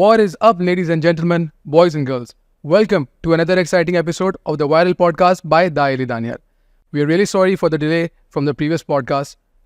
What is up, ladies and gentlemen, boys and girls? Welcome to another exciting episode of the Viral Podcast by Daili Daniel. We are really sorry for the delay from the previous podcast,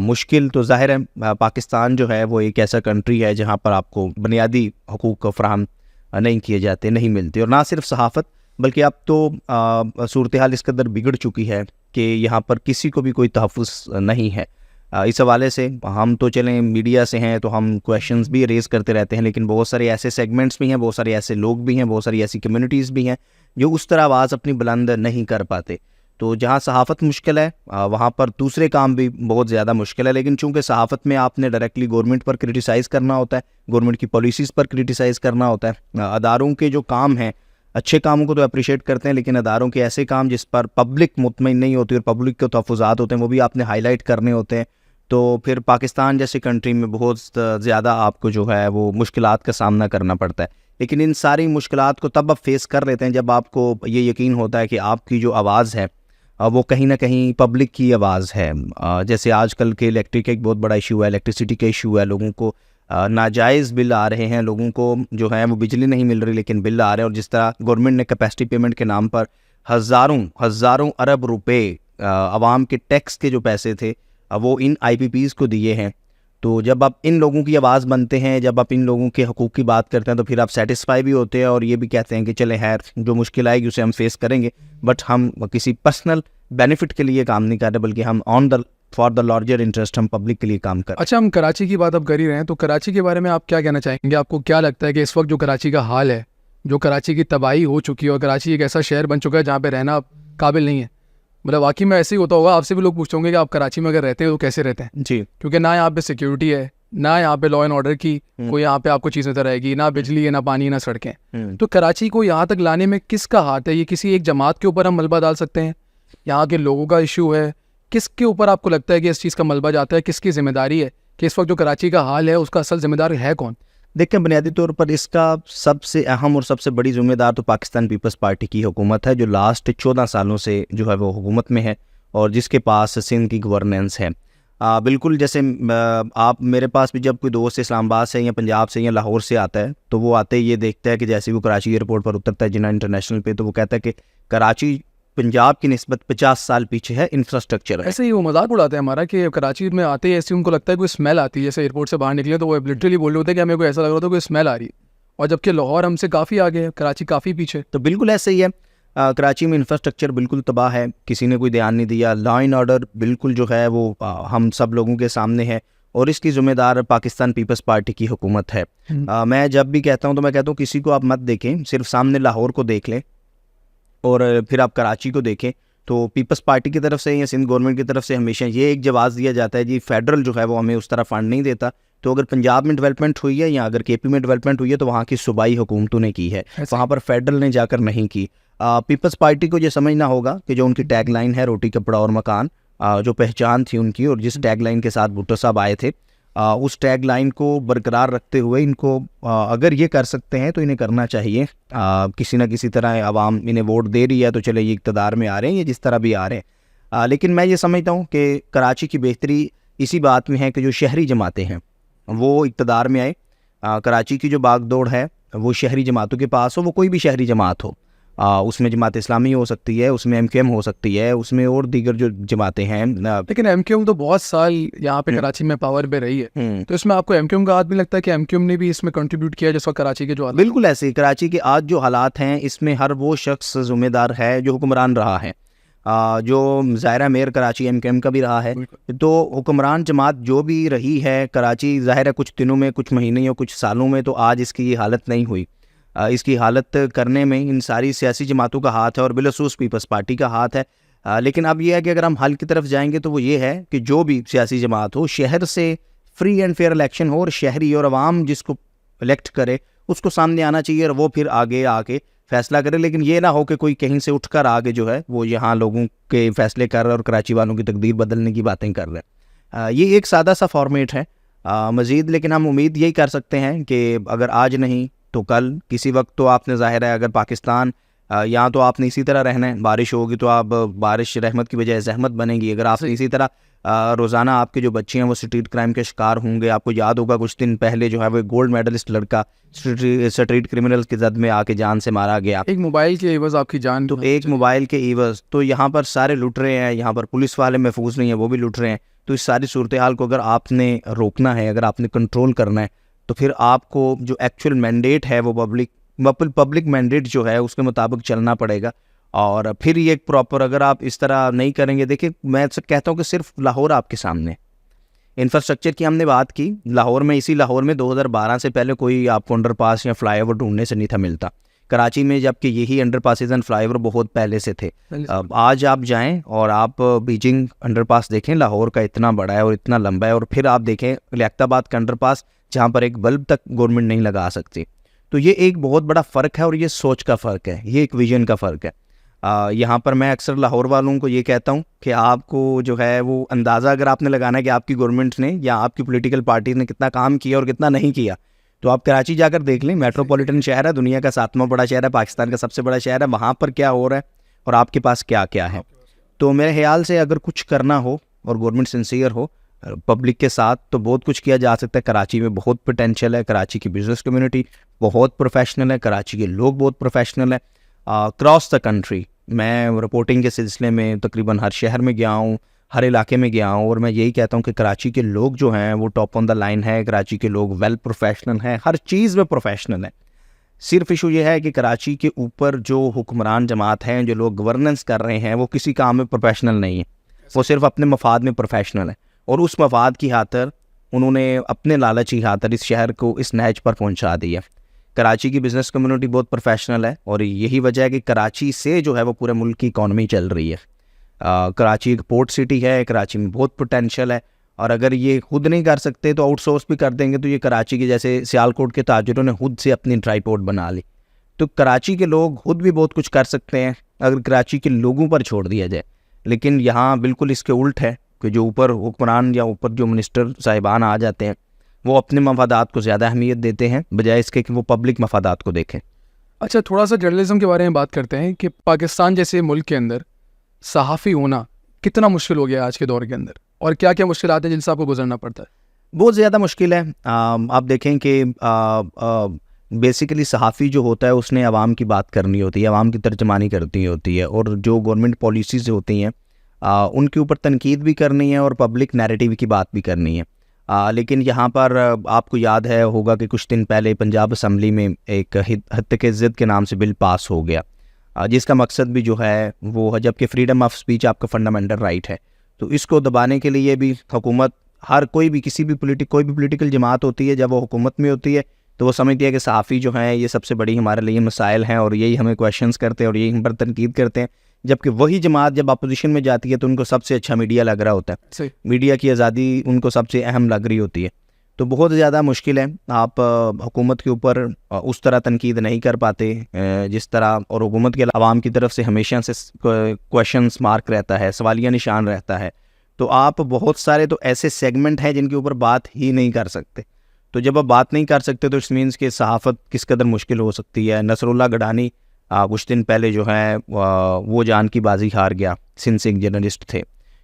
مشکل تو ظاہر ہے پاکستان جو ہے وہ ایک ایسا country ہے جہاں پر آپ کو بنیادی حقوق فراہم نہیں کیے جاتے، نہیں ملتے، اور نہ صرف صحافت بلکہ اب تو صورتحال اس قدر بگڑ چکی ہے کہ یہاں پر کسی کو بھی کوئی تحفظ نہیں ہے۔ اس حوالے سے ہم تو چلیں میڈیا سے ہیں تو ہم کویشچنز بھی ریز کرتے رہتے ہیں، لیکن بہت سارے ایسے سیگمنٹس بھی ہیں، بہت سارے ایسے لوگ بھی ہیں، بہت ساری ایسی کمیونٹیز بھی ہیں جو اس طرح آواز اپنی بلند نہیں کر پاتے۔ تو جہاں صحافت مشکل ہے وہاں پر دوسرے کام بھی بہت زیادہ مشکل ہے، لیکن چونکہ صحافت میں آپ نے ڈائریکٹلی گورنمنٹ پر کرٹیسائز کرنا ہوتا ہے، گورنمنٹ کی پالیسیز پر کرٹیسائز کرنا ہوتا ہے، اداروں کے جو کام ہیں اچھے کاموں کو تو اپریشیٹ کرتے ہیں، لیکن اداروں کے ایسے کام جس پر پبلک مطمئن نہیں ہوتی اور پبلک کے تحفظات ہوتے ہیں وہ بھی آپ نے ہائی لائٹ کرنے ہوتے ہیں، تو پھر پاکستان جیسے کنٹری میں بہت زیادہ آپ کو جو ہے وہ مشکلات کا سامنا کرنا پڑتا ہے۔ لیکن ان ساری مشکلات کو تب آپ فیس کر لیتے ہیں جب آپ کو یہ یقین ہوتا ہے کہ آپ کی جو آواز ہے وہ کہیں نہ کہیں پبلک کی آواز ہے۔ جیسے آج کل کے الیکٹرک ایک بہت بڑا ایشو ہے، الیکٹریسٹی کا ایشو ہے، لوگوں کو ناجائز بل آ رہے ہیں، لوگوں کو جو ہے وہ بجلی نہیں مل رہی لیکن بل آ رہے ہیں، اور جس طرح گورنمنٹ نے کیپیسٹی پیمنٹ کے نام پر ہزاروں ارب روپے عوام کے ٹیکس کے جو پیسے تھے وہ ان آئی پی پیز کو دیے ہیں۔ تو جب آپ ان لوگوں کی آواز بنتے ہیں، جب آپ ان لوگوں کے حقوق کی بات کرتے ہیں تو پھر آپ سیٹسفائی بھی ہوتے ہیں اور یہ بھی کہتے ہیں کہ چلیں خیر جو مشکل آئے گی اسے ہم فیس کریں گے، بٹ ہم کسی پرسنل بینیفٹ کے لیے کام نہیں کر رہے بلکہ ہم فار دا لارجر انٹرسٹ ہم پبلک کے لیے کام کر رہے ہیں۔ اچھا، ہم کراچی کی بات اب کر ہی رہے ہیں تو کراچی کے بارے میں آپ کیا کہنا چاہیں گے؟ آپ کو کیا لگتا ہے کہ اس وقت جو کراچی کا حال ہے، جو کراچی کی تباہی ہو چکی ہے اور کراچی ایک ایسا شہر بن چکا ہے جہاں پہ رہنا قابل نہیں ہے، مطلب واقعی میں ایسے ہی ہوتا ہوگا؟ آپ سے بھی لوگ پوچھتے ہوں گے کہ آپ کراچی میں اگر رہتے ہیں تو کیسے رہتے ہیں؟ جی، کیونکہ نہ یہاں پہ سیکیورٹی ہے، نہ یہاں پہ لا اینڈ آرڈر کی کوئی یہاں پہ آپ کو چیز نظر آئے گی، نہ بجلی ہے، نہ پانی، نہ سڑکیں۔ تو کراچی کو یہاں تک لانے میں کس کا ہاتھ ہے؟ یہ کسی ایک جماعت کے اوپر ہم ملبہ ڈال سکتے ہیں؟ یہاں کے لوگوں کا ایشو ہے؟ کس کے اوپر آپ کو لگتا ہے کہ اس چیز کا ملبہ جاتا ہے؟ کس کی ذمہ داری ہے کہ اس وقت جو کراچی کا حال ہے اس کا اصل ذمہ دار ہے کون؟ دیکھیں، بنیادی طور پر اس کا سب سے اہم اور سب سے بڑی ذمہ دار تو پاکستان پیپلز پارٹی کی حکومت ہے، جو لاسٹ 14 سالوں سے جو ہے وہ حکومت میں ہے اور جس کے پاس سندھ کی گورننس ہے۔ بالکل جیسے آپ میرے پاس بھی جب کوئی دوست اسلام آباد سے یا پنجاب سے یا لاہور سے آتا ہے تو وہ آتے ہی یہ دیکھتا ہے کہ جیسے وہ کراچی ایئرپورٹ پر اترتا ہے جناح انٹرنیشنل پہ، تو وہ کہتا ہے کہ کراچی پنجاب کی نسبت 50 سال پیچھے ہے انفراسٹرکچر ہے۔ ایسے ہی وہ مذاق اڑاتے ہیں ہمارا کہ کراچی میں آتے ہی ایسے ان کو لگتا ہے کوئی اسمیل آتی ہے، جیسے ایئرپورٹ سے باہر نکلے تو وہ لٹرلی بول رہے ہوتے ہیں کہ ہمیں کوئی ایسا لگ رہا تھا کوئی اسمیل آ رہی ہے، اور جبکہ لاہور ہم سے کافی آگے ہے، کراچی کافی پیچھے۔ تو بالکل ایسے ہی ہے، کراچی میں انفراسٹرکچر بالکل تباہ ہے، کسی نے کوئی دھیان نہیں دیا، لا اینڈ آرڈر بالکل جو ہے وہ ہم سب لوگوں کے سامنے ہے اور اس کی ذمہ دار پاکستان پیپلز پارٹی کی حکومت ہے۔ میں جب بھی کہتا ہوں تو میں کہتا ہوں کسی کو آپ مت دیکھیں، صرف سامنے لاہور کو دیکھ لیں اور پھر آپ کراچی کو دیکھیں تو پیپلز پارٹی کی طرف سے یا سندھ گورنمنٹ کی طرف سے ہمیشہ یہ ایک جواز دیا جاتا ہے جی فیڈرل جو ہے وہ ہمیں اس طرح فنڈ نہیں دیتا، تو اگر پنجاب میں ڈیولپمنٹ ہوئی ہے یا اگر کے پی میں ڈیولپمنٹ ہوئی ہے تو وہاں کی صوبائی حکومتوں نے کی ہے، وہاں پر فیڈرل نے جا کر نہیں کی۔ پیپلز پارٹی کو یہ سمجھنا ہوگا کہ جو ان کی ٹیگ لائن ہے روٹی کپڑا اور مکان، جو پہچان تھی ان کی اور جس ٹیگ لائن کے ساتھ بھٹو صاحب آئے تھے، اس ٹیگ لائن کو برقرار رکھتے ہوئے ان کو اگر یہ کر سکتے ہیں تو انہیں کرنا چاہیے۔ کسی نہ کسی طرح عوام انہیں ووٹ دے رہی ہے تو چلے یہ اقتدار میں آ رہے ہیں یا جس طرح بھی آ رہے ہیں، لیکن میں یہ سمجھتا ہوں کہ کراچی کی بہتری اسی بات میں ہے کہ جو شہری جماعتیں ہیں وہ اقتدار میں آئے۔ کراچی کی جو باغ دوڑ ہے وہ شہری جماعتوں کے پاس ہو، وہ کوئی بھی شہری جماعت ہو، اس میں جماعت اسلامی ہو سکتی ہے، اس میں ایم کیو ایم ہو سکتی ہے، اس میں اور دیگر جو جماعتیں ہیں۔ لیکن ایم کیو ایم تو بہت سال یہاں پہ کراچی میں پاور پہ رہی ہے، تو اس میں آپ کو ایم کیو ایم کا ہاتھ بھی لگتا ہے کہ ایم کیو ایم نے بھی اس میں کنٹریبیوٹ کیا جس وقت کراچی کے جو حالات؟ بالکل ایسے ہی کراچی کے آج جو حالات ہیں اس میں ہر وہ شخص ذمہ دار ہے جو حکمران رہا ہے، جو ظاہرہ mayor Karachi M Q M کا بھی رہا ہے، تو حکمران جماعت جو بھی رہی ہے کراچی ظاہر ہے کچھ دنوں میں، کچھ مہینے یا کچھ سالوں میں تو آج اس کی یہ حالت نہیں ہوئی۔ اس کی حالت کرنے میں ان ساری سیاسی جماعتوں کا ہاتھ ہے اور بالخصوص پیپلز پارٹی کا ہاتھ ہے، لیکن اب یہ ہے کہ اگر ہم حل کی طرف جائیں گے تو وہ یہ ہے کہ جو بھی سیاسی جماعت ہو شہر سے فری اینڈ فیئر الیکشن ہو اور شہری اور عوام جس کو الیکٹ کرے اس کو سامنے آنا چاہیے اور وہ پھر آگے آ کے فیصلہ کرے، لیکن یہ نہ ہو کہ کوئی کہیں سے اٹھ کر آگے جو ہے وہ یہاں لوگوں کے فیصلے کر رہا ہے اور کراچی والوں کی تقدیر بدلنے کی باتیں کر رہے ہیں۔ یہ ایک سادہ سا فارمیٹ ہے مزید، لیکن ہم امید یہی کر سکتے ہیں کہ اگر آج نہیں تو کل کسی وقت تو آپ نے ظاہر ہے اگر پاکستان یہاں تو آپ نے اسی طرح رہنا ہے، بارش ہوگی تو آپ بارش رحمت کی بجائے زحمت بنے گی، اگر آپ نے اسی طرح روزانہ آپ کے جو بچے ہیں وہ اسٹریٹ کرائم کے شکار ہوں گے. آپ کو یاد ہوگا کچھ دن پہلے جو ہے وہ گولڈ میڈلسٹ لڑکا اسٹریٹ کرمنلز کی زد میں آ کے جان سے مارا گیا. ایک موبائل کے عوض آپ کی جان, تو ایک موبائل کے عوض. تو یہاں پر سارے لٹ رہے ہیں, یہاں پر پولیس والے محفوظ نہیں ہیں, وہ بھی لٹ رہے ہیں. تو اس ساری صورتحال کو اگر آپ نے روکنا ہے, اگر آپ نے کنٹرول کرنا ہے, تو پھر آپ کو جو ایکچوئل مینڈیٹ ہے وہ پبلک مینڈیٹ جو ہے اس کے مطابق چلنا پڑے گا. اور پھر یہ ایک پراپر, اگر آپ اس طرح نہیں کریں گے, دیکھیں میں کہتا ہوں کہ صرف لاہور آپ کے سامنے, انفراسٹرکچر کی ہم نے بات کی, لاہور میں, اسی لاہور میں 2012 سے پہلے کوئی آپ کو انڈر پاس یا فلائی اوور ڈھونڈنے سے نہیں تھا ملتا. کراچی میں جبکہ یہی under passes and fly over بہت پہلے سے تھے. آج آپ جائیں اور آپ بیجنگ انڈر پاس دیکھیں, لاہور کا اتنا بڑا ہے اور اتنا لمبا ہے, اور پھر آپ دیکھیں لیاقت آباد کا انڈر پاس جہاں پر ایک بلب تک گورنمنٹ نہیں لگا سکتی. تو یہ ایک بہت بڑا فرق ہے, اور یہ سوچ کا فرق ہے, یہ ایک ویژن کا فرق ہے. یہاں پر میں اکثر لاہور والوں کو یہ کہتا ہوں کہ آپ کو جو ہے وہ اندازہ اگر آپ نے لگانا ہے کہ آپ کی گورنمنٹ نے یا آپ کی پولیٹیکل پارٹی نے کتنا کام کیا اور کتنا نہیں کیا, تو آپ کراچی جا کر دیکھ لیں. میٹروپولیٹن شہر ہے, دنیا کا 7واں بڑا شہر ہے, پاکستان کا سب سے بڑا شہر ہے. وہاں پر کیا ہو رہا ہے اور آپ کے پاس کیا کیا ہے. تو میرے خیال سے اگر کچھ کرنا ہو اور گورنمنٹ سنسیئر ہو پبلک کے ساتھ, تو بہت کچھ کیا جا سکتا ہے. کراچی میں بہت پوٹینشیل ہے, کراچی کی بزنس کمیونٹی بہت پروفیشنل ہے, کراچی کے لوگ بہت پروفیشنل ہیں. کراس دا کنٹری میں رپورٹنگ کے سلسلے میں تقریباً ہر شہر میں گیا ہوں, ہر علاقے میں گیا ہوں, اور میں یہی کہتا ہوں کہ کراچی کے لوگ جو ہیں وہ ٹاپ آن دا لائن ہے. کراچی کے لوگ ویل پروفیشنل ہیں, ہر چیز میں پروفیشنل ہیں. صرف ایشو یہ ہے کہ کراچی کے اوپر جو حکمران جماعت ہیں, جو لوگ گورننس کر رہے ہیں, وہ کسی کام میں پروفیشنل نہیں ہیں, وہ صرف اپنے مفاد میں پروفیشنل ہیں, اور اس مفاد کی خاطر انہوں نے اپنے لالچ کی خاطر اس شہر کو اس نہج پر پہنچا دیا. کراچی کی بزنس کمیونٹی بہت پروفیشنل ہے, اور یہی وجہ ہے کہ کراچی سے جو ہے وہ پورے ملک کی اکانومی چل رہی ہے. کراچی ایک پورٹ سٹی ہے, کراچی میں بہت پوٹینشیل ہے, اور اگر یہ خود نہیں کر سکتے تو آؤٹ سورس بھی کر دیں گے. تو یہ کراچی کے جیسے سیالکوٹ کے تاجروں نے خود سے اپنی ڈرائی پورٹ بنا لی. تو کراچی کے لوگ خود بھی بہت کچھ کر سکتے ہیں اگر کراچی کے لوگوں پر چھوڑ دیا جائے. لیکن یہاں بالکل اس کے الٹ ہے کہ جو اوپر حکمران یا اوپر جو منسٹر صاحبان آ جاتے ہیں, وہ اپنے مفادات کو زیادہ اہمیت دیتے ہیں بجائے اس کے کہ وہ پبلک مفادات کو دیکھیں. اچھا, تھوڑا سا جرنلزم کے بارے میں بات کرتے ہیں کہ پاکستان جیسے ملک کے اندر صحافی ہونا کتنا مشکل ہو گیا آج کے دور کے اندر, اور کیا کیا مشکلات ہیں جن سے آپ کو گزرنا پڑتا ہے؟ بہت زیادہ مشکل ہے. آپ دیکھیں کہ بیسیکلی صحافی جو ہوتا ہے اس نے عوام کی بات کرنی ہوتی ہے, عوام کی ترجمانی کرنی ہوتی ہے, اور جو گورنمنٹ پالیسیز ہوتی ہیں ان کے اوپر تنقید بھی کرنی ہے اور پبلک نیریٹیو کی بات بھی کرنی ہے. لیکن یہاں پر آپ کو یاد ہے ہوگا کہ کچھ دن پہلے پنجاب اسمبلی میں ایک حتیق ضد کے نام سے بل پاس ہو گیا, جس کا مقصد بھی جو ہے وہ, جبکہ فریڈم آف اسپیچ آپ کا فنڈامنٹل رائٹ ہے, تو اس کو دبانے کے لیے بھی حکومت, ہر کوئی بھی کوئی بھی پولیٹیکل جماعت ہوتی ہے, جب وہ حکومت میں ہوتی ہے تو وہ سمجھتی ہے کہ صحافی جو ہیں یہ سب سے بڑی ہمارے لیے مسائل ہیں, اور یہی ہمیں کویشچنس کرتے ہیں اور یہی ہم پر تنقید کرتے ہیں. جبکہ وہی جماعت جب اپوزیشن میں جاتی ہے تو ان کو سب سے اچھا میڈیا لگ رہا ہوتا ہے, میڈیا کی آزادی ان کو سب سے اہم لگ رہی ہوتی ہے. تو بہت زیادہ مشکل ہے, آپ حکومت کے اوپر اس طرح تنقید نہیں کر پاتے جس طرح, اور حکومت کے عوام کی طرف سے ہمیشہ سے کویشچنس مارک رہتا ہے, سوالیہ نشان رہتا ہے. تو آپ بہت سارے تو ایسے سیگمنٹ ہیں جن کے اوپر بات ہی نہیں کر سکتے. تو جب آپ بات نہیں کر سکتے تو اٹ مینس کہ صحافت کس قدر مشکل ہو سکتی ہے. نصر اللہ گڈھانی کچھ دن پہلے جو ہے وہ جان کی بازی ہار گیا, سندھ سے ایک جرنلسٹ تھے.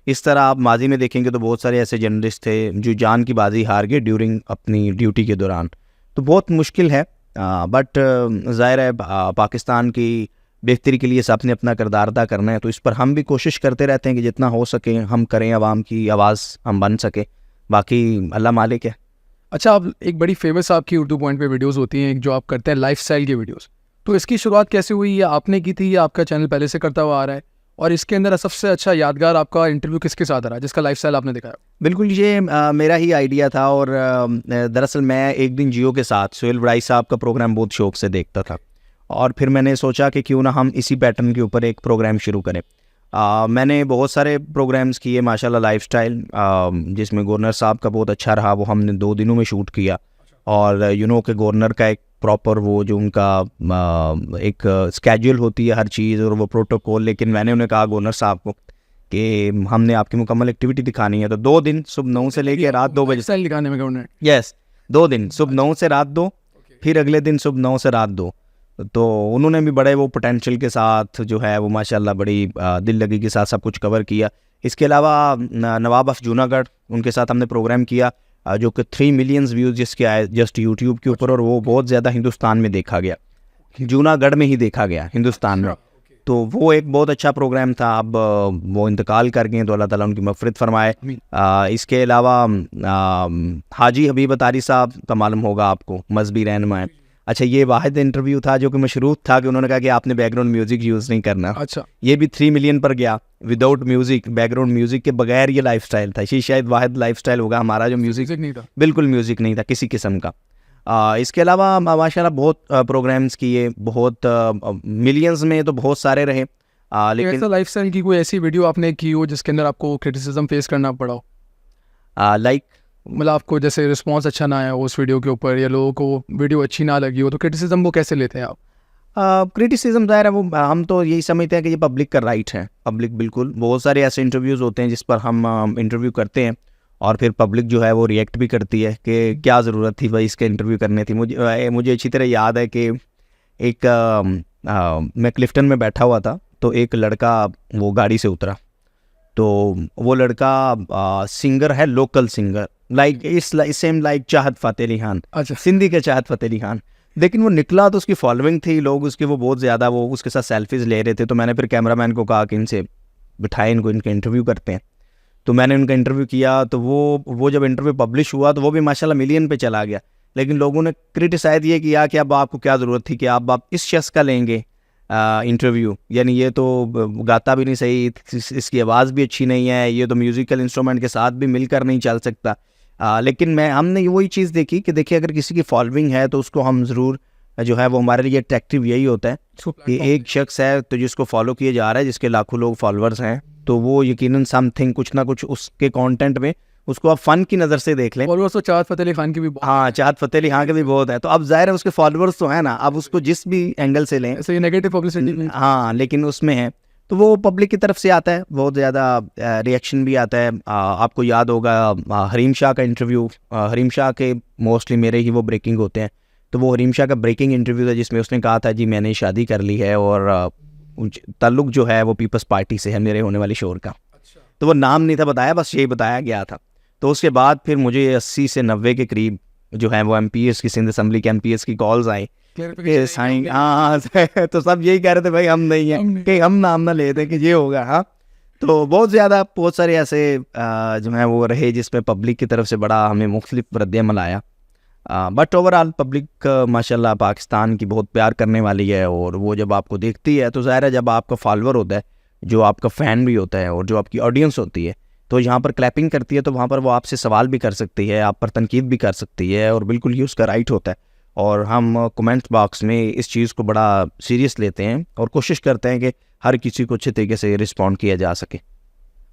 اس طرح آپ ماضی میں دیکھیں گے تو بہت سارے ایسے جرنلسٹ تھے جو جان کی بازی ہار گئے ڈیورنگ اپنی ڈیوٹی کے دوران. تو بہت مشکل ہے, بٹ ظاہر ہے پاکستان کی بہتری کے لیے سب نے اپنا کردار ادا کرنا ہے, تو اس پر ہم بھی کوشش کرتے رہتے ہیں کہ جتنا ہو سکے ہم کریں, عوام کی آواز ہم بن سکے. باقی اللہ مالک ہے. اچھا, آپ ایک بڑی فیمس آپ کی اردو پوائنٹ پہ ویڈیوز ہوتی ہیں جو آپ کرتے ہیں لائف اسٹائل کی ویڈیوز, تو اس کی شروعات کیسے ہوئی, یا آپ نے کی تھی یا آپ کا چینل پہلے سے کرتا ہوا آ رہا ہے, اور اس کے اندر سب سے اچھا یادگار آپ کا انٹرویو کس کے ساتھ رہا جس کا لائف اسٹائل آپ نے دکھایا؟ بالکل, یہ میرا ہی آئیڈیا تھا, اور دراصل میں ایک دن جیو کے ساتھ سہیل وڑائی صاحب کا پروگرام بہت شوق سے دیکھتا تھا, اور پھر میں نے سوچا کہ کیوں نہ ہم اسی پیٹرن کے اوپر ایک پروگرام شروع کریں. میں نے بہت سارے پروگرامز کیے ماشاءاللہ لائف اسٹائل, جس میں گورنر صاحب کا بہت اچھا رہا, وہ ہم نے 2 دنوں میں شوٹ کیا. اور کہ گورنر کا ایک پراپر وہ جو ان کا ایک اسکیجول ہوتی ہے ہر چیز اور وہ پروٹوکول, لیکن میں نے انہیں کہا گورنر صاحب کو کہ ہم نے آپ کی مکمل ایکٹیویٹی دکھانی ہے. تو 2 دن صبح 9 سے لے کے رات 2 بجے اسٹائل دکھانے میں گورنر, 2 دن صبح 9 سے رات 2, پھر اگلے دن صبح 9 سے رات 2. تو انہوں نے بھی بڑے وہ پوٹینشیل کے ساتھ جو ہے وہ ماشاءاللہ بڑی دل لگی کے ساتھ سب کچھ کور کیا. اس کے علاوہ نواب آف جونا گڑھ، ان کے ساتھ ہم نے پروگرام کیا جو کہ 3 ملین ویوز جس کے آئے جسٹ یوٹیوب کے اوپر، اور وہ بہت زیادہ ہندوستان میں دیکھا گیا، جونا گڑھ میں ہی دیکھا گیا ہندوستان میں. تو وہ ایک بہت اچھا پروگرام تھا. اب وہ انتقال کر گئے تو اللہ تعالیٰ ان کی مغفرت فرمائے. اس کے علاوہ حاجی حبیب اتاری صاحب کا معلوم ہوگا آپ کو، مذہبی رہنما ہے. اچھا، یہ واحد انٹرویو تھا جو کہ مشروط تھا کہ انہوں نے کہا کہ آپ نے بیک گراؤنڈ میوزک یوز نہیں کرنا. اچھا، یہ بھی 3 ملین پر گیا without music, back ground music کے بغیر. یہ لائف سٹائل تھا، یہ شاید واحد لائف سٹائل ہوگا ہمارا جو میوزک نہیں تھا، بالکل میوزک نہیں تھا کسی قسم کا. اس کے علاوہ ماشاء اللہ بہت پروگرامز کیے، بہت ملینز میں تو بہت سارے رہے. لیکن ایسا لائف اسٹائل کی کوئی ایسی ویڈیو آپ نے کی ہو جس کے اندر آپ کو کرٹیسزم فیس کرنا پڑا ہو؟ لائک مطلب آپ کو جیسے رسپانس اچھا نہ آیا ہو اس ویڈیو کے اوپر، یا لوگوں کو ویڈیو اچھی نہ لگی ہو، تو کرٹیسزم کو کیسے لیتے ہیں آپ؟ کرٹیسزم ظاہر ہے وہ ہم تو یہی سمجھتے ہیں کہ یہ پبلک کا رائٹ ہے. پبلک بالکل، بہت سارے ایسے انٹرویوز ہوتے ہیں جس پر ہم انٹرویو کرتے ہیں اور پھر پبلک جو ہے وہ ریئیکٹ بھی کرتی ہے کہ کیا ضرورت تھی بھائی اس کے انٹرویو کرنے تھی. مجھے اچھی طرح یاد ہے کہ ایک میں کلفٹن میں بیٹھا ہوا تھا تو ایک لڑکا وہ گاڑی سے اترا، تو وہ لڑکا سنگر ہے، local singer, like same like چاہت فتح علی خان. اچھا، سندھی کے چاہت فتح علی خان. لیکن وہ نکلا تو اس کی فالوئنگ تھی، لوگ اس کے وہ بہت زیادہ وہ اس کے ساتھ سیلفیز لے رہے تھے. تو میں نے پھر کیمرہ مین کو کہا کہ ان سے بٹھائے، ان کو ان کا انٹرویو کرتے ہیں. تو میں نے ان کا انٹرویو کیا. تو وہ جب انٹرویو پبلش ہوا تو وہ بھی ماشاءاللہ ملین پہ چلا گیا. لیکن لوگوں نے کرٹیسائز یہ کیا کہ اب آپ کو کیا ضرورت تھی کہ آپ اس شخص کا لیں گے انٹرویو، یعنی یہ تو گاتا بھی نہیں صحیح، اس کی آواز بھی اچھی نہیں ہے، یہ تو میوزیکل انسٹرومنٹ کے ساتھ بھی مل کر نہیں چل سکتا. لیکن ہم نے وہی چیز دیکھی کہ دیکھیے اگر کسی کی فالوئنگ ہے تو اس کو ہم ضرور جو ہے وہ ہمارے لیے اٹریکٹیو یہی ہوتا ہے کہ ایک شخص ہے تو جس کو فالو کیا جا رہا ہے، جس کے لاکھوں لوگ فالوورز ہیں، تو وہ یقیناً سم تھنگ کچھ نہ کچھ اس کے کانٹینٹ میں اس کو آپ فن کی نظر سے دیکھ لیں. فالوورز تو چاہت فتح علی خان کی بھی ہاں، چاہت فتح علی خان کے بھی بہت ہے. تو اب ظاہر ہے اس کے فالوورز تو ہیں نا، اب اس کو جس بھی اینگل سے لیں، ایسے نیگیٹو پبلسٹی ہاں، لیکن اس میں ہے تو وہ پبلک کی طرف سے آتا ہے، بہت زیادہ ریئیکشن بھی آتا ہے. آپ کو یاد ہوگا حریم شاہ کا انٹرویو، حریم شاہ کے موسٹلی میرے ہی وہ بریکنگ ہوتے ہیں. تو وہ حریم شاہ کا بریکنگ انٹرویو تھا جس میں اس نے کہا تھا جی میں نے شادی کر لی ہے اور تعلق جو ہے وہ پیپلز پارٹی سے ہے میرے ہونے والی شوہر کا. تو وہ نام نہیں تھا بتایا، بس یہی بتایا گیا تھا. تو اس کے بعد پھر مجھے 80 سے 90 کے قریب جو ہے وہ ایم پی ایس کی، سندھ اسمبلی کے ایم پی ایس کی کالز آئیں. ہاں، تو سب یہی کہہ رہے تھے بھائی ہم نہیں ہیں، کہ ہم نام نہ لے دیں کہ یہ ہوگا. ہاں، تو بہت سارے ایسے جو ہیں وہ رہے جس پہ پبلک کی طرف سے بڑا ہمیں مختلف رد عمل آیا. بٹ اوور آل پبلک ماشاء اللہ پاکستان کی بہت پیار کرنے والی ہے، اور وہ جب آپ کو دیکھتی ہے تو ظاہر ہے جب آپ کا فالوور ہوتا ہے، جو آپ کا فین بھی ہوتا ہے اور جو آپ کی آڈینس ہوتی ہے، تو یہاں پر کلیپنگ کرتی ہے تو وہاں پر وہ آپ سے سوال بھی کر سکتی ہے، آپ پر تنقید بھی کر سکتی ہے، اور بالکل ہی اس کا رائٹ ہوتا ہے. اور ہم کومنٹ باکس میں اس چیز کو بڑا سیریس لیتے ہیں اور کوشش کرتے ہیں کہ ہر کسی کو اچھے طریقے سے رسپونڈ کیا جا سکے.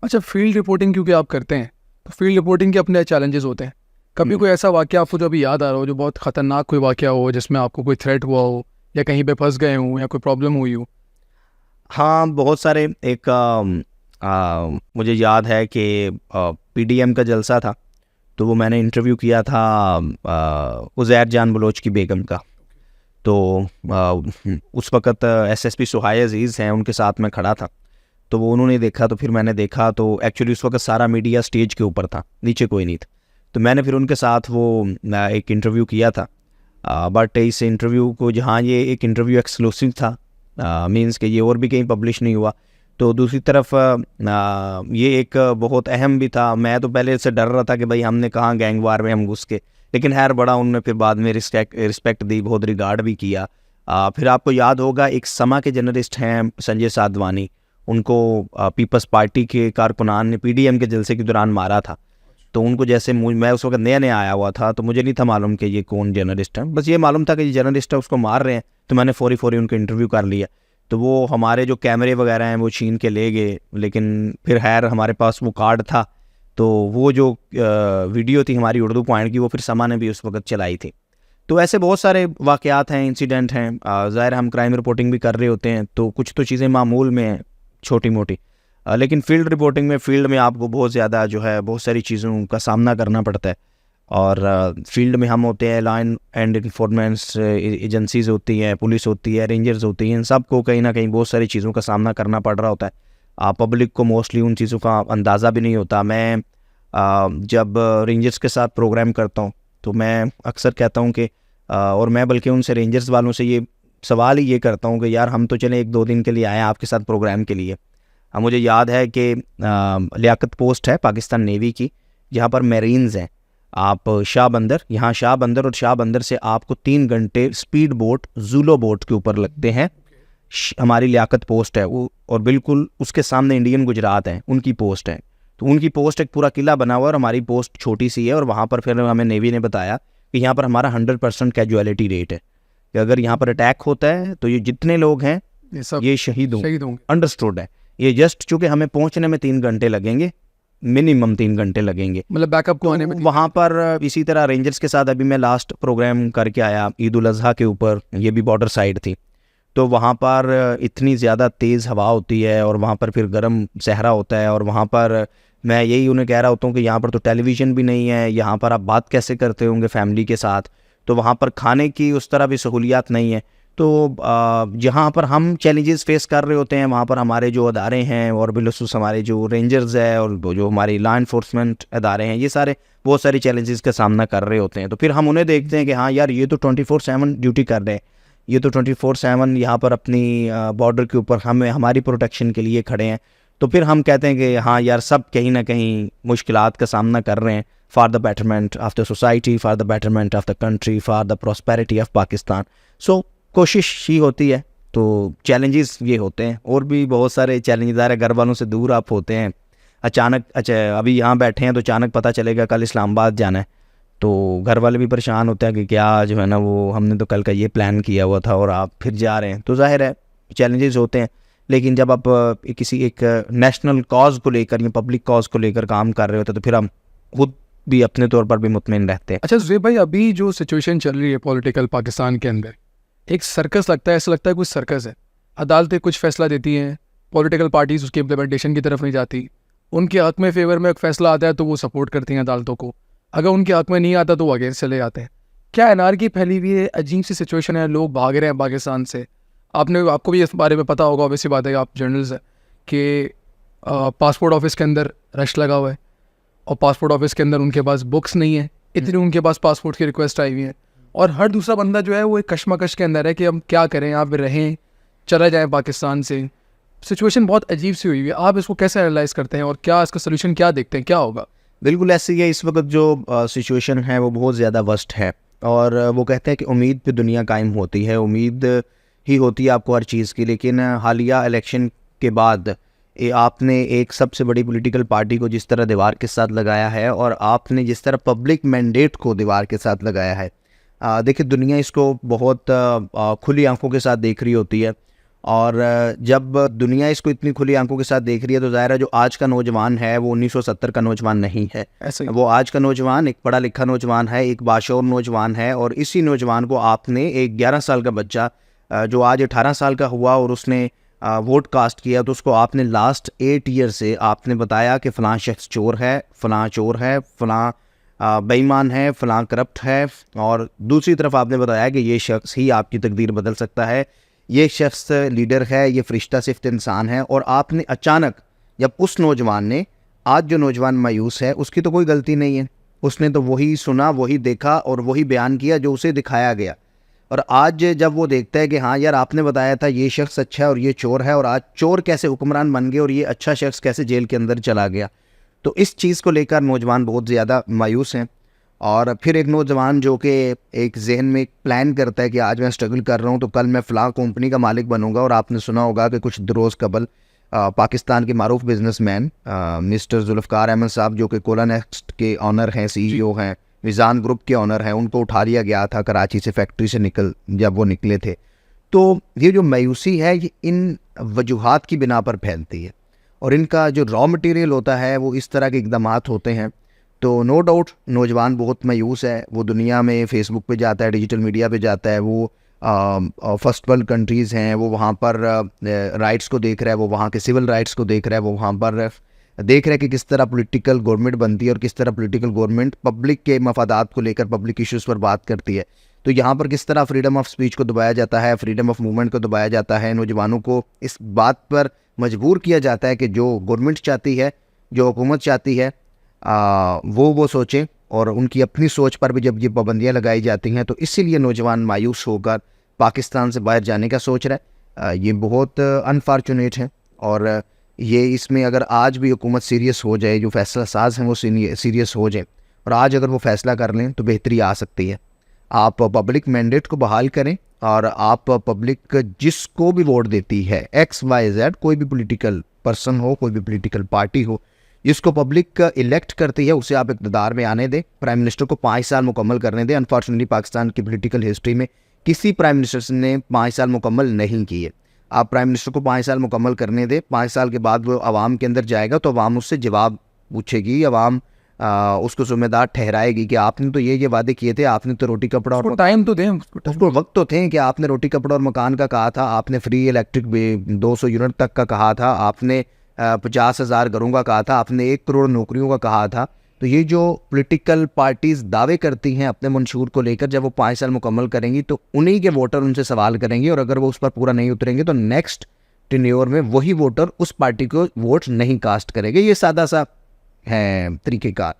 اچھا، فیلڈ رپورٹنگ کیونکہ آپ کرتے ہیں تو فیلڈ رپورٹنگ کے اپنے چیلنجز ہوتے ہیں. کبھی کوئی ایسا واقعہ آپ کو جو ابھی یاد آ رہا ہو جو بہت خطرناک کوئی واقعہ ہو جس میں آپ کو کوئی تھریٹ ہوا ہو یا کہیں پہ پھنس گئے ہوں یا کوئی پرابلم ہوئی ہو؟ ہاں، بہت سارے. ایک مجھے یاد ہے کہ پی ڈی ایم کا جلسہ تھا تو وہ میں نے انٹرویو کیا تھا عزیر جان بلوچ کی بیگم کا. تو اس وقت ایس ایس پی سہائے عزیز ہیں، ان کے ساتھ میں کھڑا تھا. تو وہ انہوں نے دیکھا تو پھر میں نے دیکھا تو ایکچولی اس وقت سارا میڈیا سٹیج کے اوپر تھا، نیچے کوئی نہیں تھا. تو میں نے پھر ان کے ساتھ وہ ایک انٹرویو کیا تھا. بٹ اس انٹرویو کو جہاں یہ ایک انٹرویو ایکسکلوسیو تھا، مینس کہ یہ اور بھی کہیں پبلش نہیں ہوا، تو دوسری طرف یہ ایک بہت اہم بھی تھا. میں تو پہلے سے ڈر رہا تھا کہ بھائی ہم نے کہاں گینگ وار میں ہم گھس کے، لیکن خیر بڑا انہوں نے پھر بعد میں رسپیکٹ دی، بہت ریگارڈ بھی کیا. پھر آپ کو یاد ہوگا ایک سما کے جرنلسٹ ہیں سنجے سادوانی، ان کو پیپلز پارٹی کے کارکنان نے پی ڈی ایم کے جلسے کے دوران مارا تھا. تو ان کو جیسے میں اس وقت نیا آیا ہوا تھا تو مجھے نہیں تھا معلوم کہ یہ کون جرنلسٹ ہے، بس یہ معلوم تھا کہ یہ جرنلسٹ ہے، اس کو مار رہے ہیں. تو میں نے فوری ان کو انٹرویو کر لیا. تو وہ ہمارے جو کیمرے وغیرہ ہیں وہ چھین کے لے گئے، لیکن پھر خیر ہمارے پاس وہ کارڈ تھا. تو وہ جو ویڈیو تھی ہماری اردو پوائنٹ کی وہ پھر سما نے بھی اس وقت چلائی تھی. تو ایسے بہت سارے واقعات ہیں، انسیڈنٹ ہیں. ظاہر ہم کرائم رپورٹنگ بھی کر رہے ہوتے ہیں تو کچھ تو چیزیں معمول میں ہیں چھوٹی موٹی، لیکن فیلڈ رپورٹنگ میں فیلڈ میں آپ کو بہت زیادہ جو ہے بہت ساری چیزوں کا سامنا کرنا پڑتا ہے. اور فیلڈ میں ہم ہوتے ہیں، لا اینڈ انفارمنٹس ایجنسیز ہوتی ہیں، پولیس ہوتی ہے، رینجرز ہوتی ہیں، ان سب کو کہیں نہ کہیں بہت ساری چیزوں کا سامنا کرنا پڑ رہا ہوتا ہے. پبلک کو موسٹلی ان چیزوں کا اندازہ بھی نہیں ہوتا. میں جب رینجرز کے ساتھ پروگرام کرتا ہوں تو میں اکثر کہتا ہوں کہ اور میں بلکہ ان سے رینجرز والوں سے یہ سوال ہی یہ کرتا ہوں کہ یار ہم تو چلیں 1-2 دن کے لیے آئے ہیں آپ کے ساتھ پروگرام کے لیے. مجھے یاد ہے کہ لیاقت پوسٹ ہے پاکستان نیوی کی جہاں پر میرینز ہیں. آپ شاہ بندر، یہاں شاہ بندر، اور شاہ بندر سے آپ کو 3 گھنٹے اسپیڈ بوٹ زولو بوٹ کے اوپر لگتے ہیں. ہماری لیاقت پوسٹ ہے وہ، اور بالکل اس کے سامنے انڈین گجرات ہیں، ان کی پوسٹ ہے. تو ان کی پوسٹ ایک پورا قلعہ بنا ہوا ہے اور ہماری پوسٹ چھوٹی سی ہے. اور وہاں پر پھر ہمیں نیوی نے بتایا کہ یہاں پر ہمارا 100% کیجویلٹی ریٹ ہے کہ اگر یہاں پر اٹیک ہوتا ہے تو یہ جتنے لوگ ہیں یہ شہید ہوں گے. انڈرسٹوڈ ہے. یہ جسٹ چونکہ ہمیں پہنچنے میں 3 گھنٹے لگیں گے، منیمم 3 گھنٹے لگیں گے، مطلب بیک اپ کو آنے میں. وہاں پر اسی طرح رینجرز کے ساتھ ابھی میں لاسٹ پروگرام کر کے آیا عید الاضحیٰ کے اوپر، یہ بھی بارڈر سائڈ تھی. تو وہاں پر اتنی زیادہ تیز ہوا ہوتی ہے اور وہاں پر پھر گرم صحرا ہوتا ہے. اور وہاں پر میں یہی انہیں کہہ رہا ہوتا ہوں کہ یہاں پر تو ٹیلی ویژن بھی نہیں ہے، یہاں پر آپ بات کیسے کرتے ہوں گے فیملی کے ساتھ. تو وہاں پر کھانے کی اس طرح بھی سہولیات نہیں ہے. تو جہاں پر ہم چیلنجز فیس کر رہے ہوتے ہیں وہاں پر ہمارے جو ادارے ہیں اور بالخصوص ہمارے جو رینجرز ہے اور جو ہماری لا انفورسمنٹ ادارے ہیں، یہ سارے بہت ساری چیلنجز کا سامنا کر رہے ہوتے ہیں. تو پھر ہم انہیں دیکھتے ہیں کہ ہاں یار یہ تو 24/7 ڈیوٹی کر رہے ہیں، یہ تو 24/7 یہاں پر اپنی بارڈر کے اوپر ہماری پروٹیکشن کے لیے کھڑے ہیں. تو پھر ہم کہتے ہیں کہ ہاں یار سب کہیں نہ کہیں مشکلات کا سامنا کر رہے ہیں for the betterment of the society, for the betterment of the country, for the prosperity of Pakistan. So کوشش ہی ہوتی ہے. تو چیلنجز یہ ہوتے ہیں، اور بھی بہت سارے چیلنجز آ رہے ہیں. گھر والوں سے دور آپ ہوتے ہیں، اچانک اچھا ابھی یہاں بیٹھے ہیں تو اچانک پتہ چلے گا کل اسلام آباد جانا ہے، تو گھر والے بھی پریشان ہوتے ہیں کہ کیا جو ہے نا وہ ہم نے تو کل کا یہ پلان کیا ہوا تھا اور آپ پھر جا رہے ہیں. تو ظاہر ہے چیلنجز ہوتے ہیں. لیکن جب آپ کسی ایک نیشنل کاز کو لے کر یا پبلک کاز کو لے کر کام کر رہے ہوتے ہیں تو پھر ہم خود بھی اپنے طور پر بھی مطمئن رہتے ہیں. اچھا زویب بھائی، ابھی جو سچویشن چل رہی ہے پولیٹیکل پاکستان کے اندر، ایک سرکس لگتا ہے، ایسا لگتا ہے کچھ سرکس ہے. عدالتیں کچھ فیصلہ دیتی ہیں، پولیٹیکل پارٹیز اس کی امپلیمنٹیشن کی طرف نہیں جاتی. ان کے حق میں فیور میں ایک فیصلہ آتا ہے تو وہ سپورٹ کرتی ہیں عدالتوں کو، اگر ان کے حق میں نہیں آتا تو وہ اگینسٹ چلے جاتے ہیں. کیا انارکی پھیلی ہوئی ہے، عجیب سی سچویشن ہے، لوگ بھاگ رہے ہیں پاکستان سے. آپ کو بھی اس بارے میں پتہ ہوگا، ویسی بات ہے کہ آپ جرنلز ہیں، کہ پاسپورٹ آفس کے اندر رش لگا ہوا ہے اور پاسپورٹ آفس کے اندر ان کے پاس بکس نہیں ہیں، اتنی ان کے پاس پاسپورٹ کی ریکویسٹ آئی ہوئی ہیں. اور ہر دوسرا بندہ جو ہے وہ ایک کشمکش کے اندر ہے کہ ہم کیا کریں، آپ رہیں چلا جائیں پاکستان سے. سچویشن بہت عجیب سی ہوئی ہوئی ہے. آپ اس کو کیسے انالائز کرتے ہیں اور کیا اس کا سلوشن کیا دیکھتے ہیں، کیا ہوگا؟ بالکل ایسے ہی ہے. اس وقت جو سچویشن ہے وہ بہت زیادہ ورسٹ ہے، اور وہ کہتے ہیں کہ امید پہ دنیا قائم ہوتی ہے، امید ہی ہوتی ہے آپ کو ہر چیز کی. لیکن حالیہ الیکشن کے بعد آپ نے ایک سب سے بڑی پولیٹیکل پارٹی کو جس طرح دیوار کے ساتھ لگایا ہے، اور آپ نے جس طرح پبلک مینڈیٹ کو دیوار کے ساتھ لگایا ہے، دیکھیں دنیا اس کو بہت کھلی آنکھوں کے ساتھ دیکھ رہی ہوتی ہے. اور جب دنیا اس کو اتنی کھلی آنکھوں کے ساتھ دیکھ رہی ہے تو ظاہر ہے جو آج کا نوجوان ہے وہ 1970 کا نوجوان نہیں ہے. وہ آج کا نوجوان ایک پڑھا لکھا نوجوان ہے، ایک باشعور نوجوان ہے. اور اسی نوجوان کو آپ نے ایک 11 سال کا بچہ جو آج 18 سال کا ہوا اور اس نے ووٹ کاسٹ کیا، تو اس کو آپ نے لاسٹ 8 ایئر سے آپ نے بتایا کہ فلاں شخص چور ہے، فلاں چور ہے، فلاں بے ایمان ہے، فلاں کرپٹ ہے. اور دوسری طرف آپ نے بتایا کہ یہ شخص ہی آپ کی تقدیر بدل سکتا ہے، یہ شخص لیڈر ہے، یہ فرشتہ صفت انسان ہے. اور آپ نے اچانک جب اس نوجوان نے، آج جو نوجوان مایوس ہے اس کی تو کوئی غلطی نہیں ہے، اس نے تو وہی سنا، وہی دیکھا اور وہی بیان کیا جو اسے دکھایا گیا. اور آج جب وہ دیکھتا ہے کہ ہاں یار آپ نے بتایا تھا یہ شخص اچھا ہے اور یہ چور ہے، اور آج چور کیسے حکمران بن گئے اور یہ اچھا شخص کیسے جیل کے اندر چلا گیا، تو اس چیز کو لے کر نوجوان بہت زیادہ مایوس ہیں. اور پھر ایک نوجوان جو کہ ایک ذہن میں ایک پلان کرتا ہے کہ آج میں اسٹرگل کر رہا ہوں تو کل میں فلاں کمپنی کا مالک بنوں گا. اور آپ نے سنا ہوگا کہ کچھ روز قبل پاکستان کے معروف businessman mister Zulfiqar Ahmed sahab جو کہ کولا نیکسٹ کے آنر ہیں، سی ای او ہیں، میزان گروپ کے آنر ہیں، ان کو اٹھا لیا گیا تھا کراچی سے، فیکٹری سے جب وہ نکلے تھے. تو یہ جو مایوسی ہے یہ ان وجوہات کی بنا پر پھیلتی ہے، اور ان کا جو را مٹیریل ہوتا ہے وہ اس طرح کے اقدامات ہوتے ہیں. تو نو ڈاؤٹ نوجوان بہت مایوس ہے. وہ دنیا میں فیس بک پہ جاتا ہے، ڈیجیٹل میڈیا پہ جاتا ہے، وہ فرسٹ ورلڈ کنٹریز ہیں، وہ وہاں پر رائٹس کو دیکھ رہا ہے، وہ وہاں کے سول رائٹس کو دیکھ رہا ہے، وہ وہاں پر دیکھ رہا ہے کہ کس طرح پولیٹیکل گورنمنٹ بنتی ہے اور کس طرح پولیٹیکل گورنمنٹ پبلک کے مفادات کو لے کر پبلک ایشوز پر بات کرتی ہے. تو یہاں پر کس طرح فریڈم آف اسپیچ کو دبایا جاتا ہے, فریڈم آف موومنٹ کو دبایا جاتا ہے, نوجوانوں کو اس بات پر مجبور کیا جاتا ہے کہ جو گورنمنٹ چاہتی ہے, جو حکومت چاہتی ہے وہ سوچیں, اور ان کی اپنی سوچ پر بھی جب یہ پابندیاں لگائی جاتی ہیں تو اسی لیے نوجوان مایوس ہو کر پاکستان سے باہر جانے کا سوچ رہا ہے. یہ بہت انفارچونیٹ ہے, اور یہ اس میں اگر آج بھی حکومت سیریس ہو جائے, جو فیصلہ ساز ہیں وہ سیریس ہو جائیں, اور آج اگر وہ فیصلہ کر لیں تو بہتری آ سکتی ہے. آپ پبلک مینڈیٹ کو بحال کریں, اور آپ پبلک جس کو بھی ووٹ دیتی ہے, XYZ کوئی بھی پولیٹیکل پرسن ہو, کوئی بھی پولیٹیکل پارٹی ہو, جس کو پبلک الیکٹ کرتی ہے اسے آپ اقتدار میں آنے دیں. پرائم منسٹر کو 5 سال مکمل کرنے دیں. انفارچونیٹلی پاکستان کی پولیٹیکل ہسٹری میں کسی پرائم منسٹر نے 5 سال مکمل نہیں کیے. آپ پرائم منسٹر کو 5 سال مکمل کرنے دیں. 5 سال کے بعد وہ عوام کے اندر جائے گا تو عوام اس سے جواب پوچھے گی, عوام اس کو ذمہ دار ٹھہرائے گی کہ آپ نے تو یہ وعدے کیے تھے, آپ نے تو روٹی کپڑا اور ٹائم تو دیں, اس کو وقت تو تھے کہ آپ نے روٹی کپڑا اور مکان کا کہا تھا, آپ نے فری الیکٹرک 200 یونٹ تک کا کہا تھا, آپ نے 50,000 گھروں کا کہا تھا, آپ نے 1 کروڑ نوکریوں کا کہا تھا. تو یہ جو پولیٹیکل پارٹیز دعوے کرتی ہیں اپنے منشور کو لے کر, جب وہ 5 سال مکمل کریں گی تو انہی کے ووٹر ان سے سوال کریں گے, اور اگر وہ اس پر پورا نہیں اتریں گے تو نیکسٹ ٹینیور میں وہی ووٹر اس پارٹی کو ووٹ نہیں کاسٹ کرے گے. یہ سادہ سا ہے طریقہ کار.